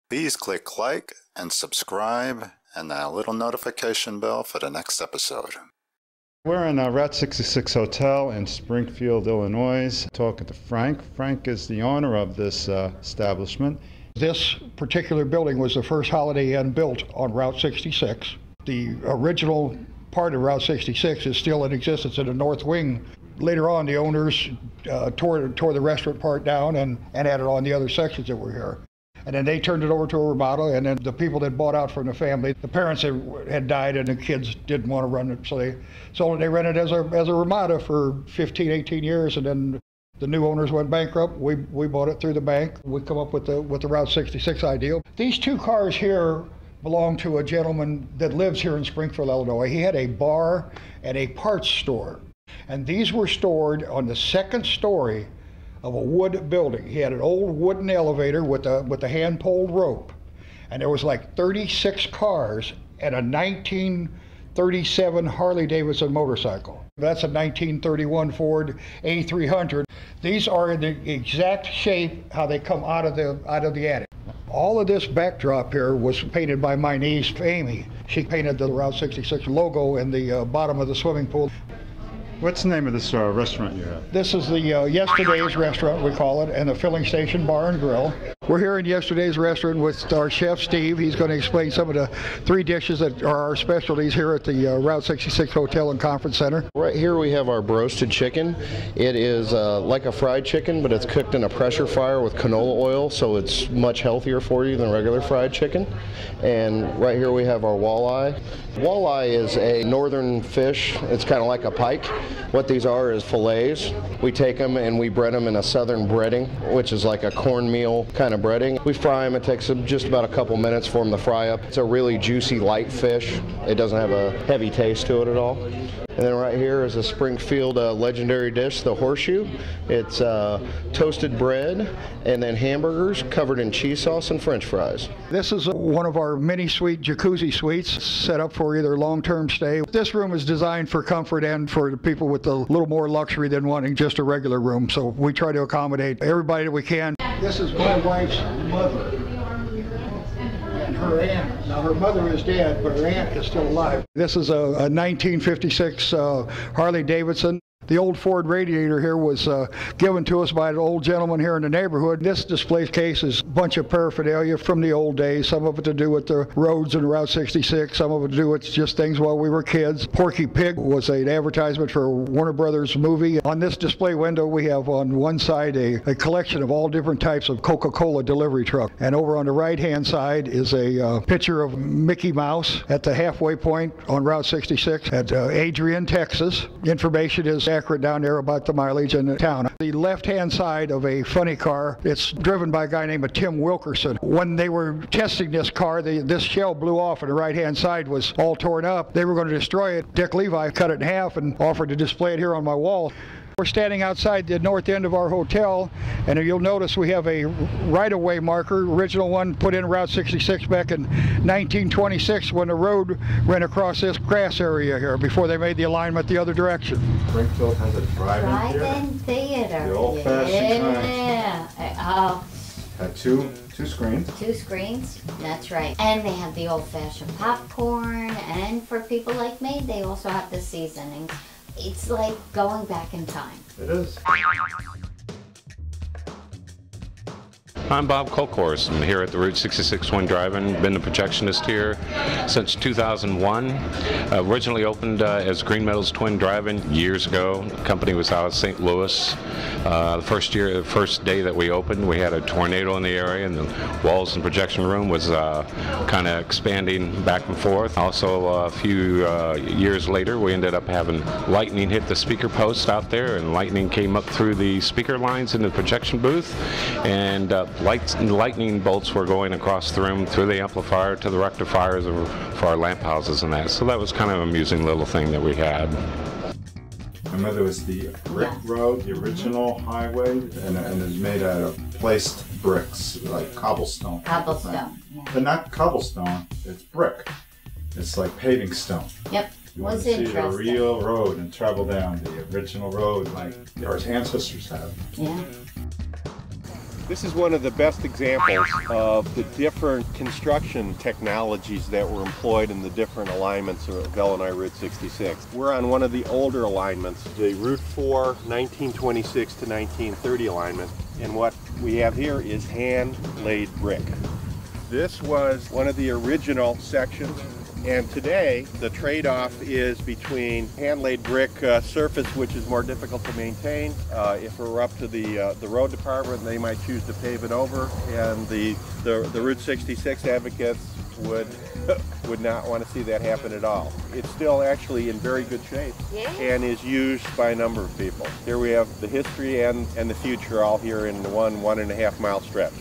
Please click like and subscribe and that little notification bell for the next episode. We're in a Route 66 hotel in Springfield, Illinois, talking to Frank. Frank is the owner of this establishment. This particular building was the first Holiday Inn built on Route 66. The original part of Route 66 is still in existence in the north wing. Later on, the owners tore the restaurant part down and added on the other sections that were here. And then they turned it over to a remodel, and then the people that bought out from the family, the parents had died and the kids didn't want to run it, so they rented as a Ramada for 15, 18 years, and then the new owners went bankrupt. We bought it through the bank. We come up with the Route 66 ideal. These two cars here belong to a gentleman that lives here in Springfield, Illinois. He had a bar and a parts store, and these were stored on the second story of a wood building. He had an old wooden elevator with a hand-pulled rope, and there was like 36 cars and a 1937 Harley-Davidson motorcycle. That's a 1931 Ford A300. These are in the exact shape how they come out of the attic. All of this backdrop here was painted by my niece, Amy. She painted the Route 66 logo in the bottom of the swimming pool. What's the name of this restaurant you have? This is the Yesterday's Restaurant, we call it, and the Filling Station Bar and Grill. We're here in Yesterday's Restaurant with our chef, Steve. He's going to explain some of the 3 dishes that are our specialties here at the Route 66 Hotel and Conference Center. Right here we have our broasted chicken. It is like a fried chicken, but it's cooked in a pressure fryer with canola oil, so it's much healthier for you than regular fried chicken. And right here we have our walleye. Walleye is a northern fish. It's kind of like a pike. What these are is fillets. We take them and we bread them in a southern breading, which is like a cornmeal kind of breading. We fry them. It takes just about a couple minutes for them to fry up. It's a really juicy, light fish. It doesn't have a heavy taste to it at all. And then right here is a Springfield legendary dish, the horseshoe. It's toasted bread and then hamburgers covered in cheese sauce and French fries. This is one of our mini suite jacuzzi suites set up for either long-term stay. This room is designed for comfort and for the people with a little more luxury than wanting just a regular room. So we try to accommodate everybody that we can. This is my wife's mother and her aunt. Now her mother is dead, but her aunt is still alive. This is a 1956 Harley Davidson. The old Ford radiator here was given to us by an old gentleman here in the neighborhood. This display case is a bunch of paraphernalia from the old days, some of it to do with the roads and Route 66, some of it to do with just things while we were kids. Porky Pig was an advertisement for a Warner Brothers movie. On this display window, we have on one side a collection of all different types of Coca-Cola delivery truck. And over on the right-hand side is a picture of Mickey Mouse at the halfway point on Route 66 at Adrian, Texas. Information is accurate down there about the mileage in the town. The left-hand side of a funny car, it's driven by a guy named Tim Wilkerson. When they were testing this car, this shell blew off and the right-hand side was all torn up. They were going to destroy it. Dick Levi cut it in half and offered to display it here on my wall. We're standing outside the north end of our hotel, and you'll notice we have a right-of-way marker, original one put in Route 66 back in 1926 when the road ran across this grass area here before they made the alignment the other direction. Springfield has a drive-in theater. The old-fashioned kind. Yeah. Had two screens. 2 screens, that's right. And they have the old-fashioned popcorn, and for people like me, they also have the seasonings. It's like going back in time. It is. I'm Bob Kolkhorst. I'm here at the Route 66 Twin Drive-In. Been the projectionist here since 2001. Originally opened as Green Meadows Twin Drive-In years ago. The company was out of St. Louis. The first day that we opened, we had a tornado in the area, and the walls and projection room was kind of expanding back and forth. Also, a few years later, we ended up having lightning hit the speaker post out there, and lightning came up through the speaker lines in the projection booth, and lightning bolts were going across the room through the amplifier to the rectifiers for our lamp houses and that. So that was kind of an amusing little thing that we had. My mother was the brick road, the original highway, and it was made out of placed bricks, like cobblestone. Cobblestone. Yeah. But not cobblestone, it's brick. It's like paving stone. Yep. You want to see the real road and travel down the original road like our ancestors have. Yeah. This is one of the best examples of the different construction technologies that were employed in the different alignments of Illinois Route 66. We're on one of the older alignments, the Route 4 1926 to 1930 alignment, and what we have here is hand-laid brick. This was one of the original sections, and today the trade-off is between hand-laid brick surface, which is more difficult to maintain. If it were up to the road department, they might choose to pave it over, and the Route 66 advocates would not want to see that happen at all. It's still actually in very good shape and is used by a number of people. Here we have the history and the future all here in one 1.5 mile stretch.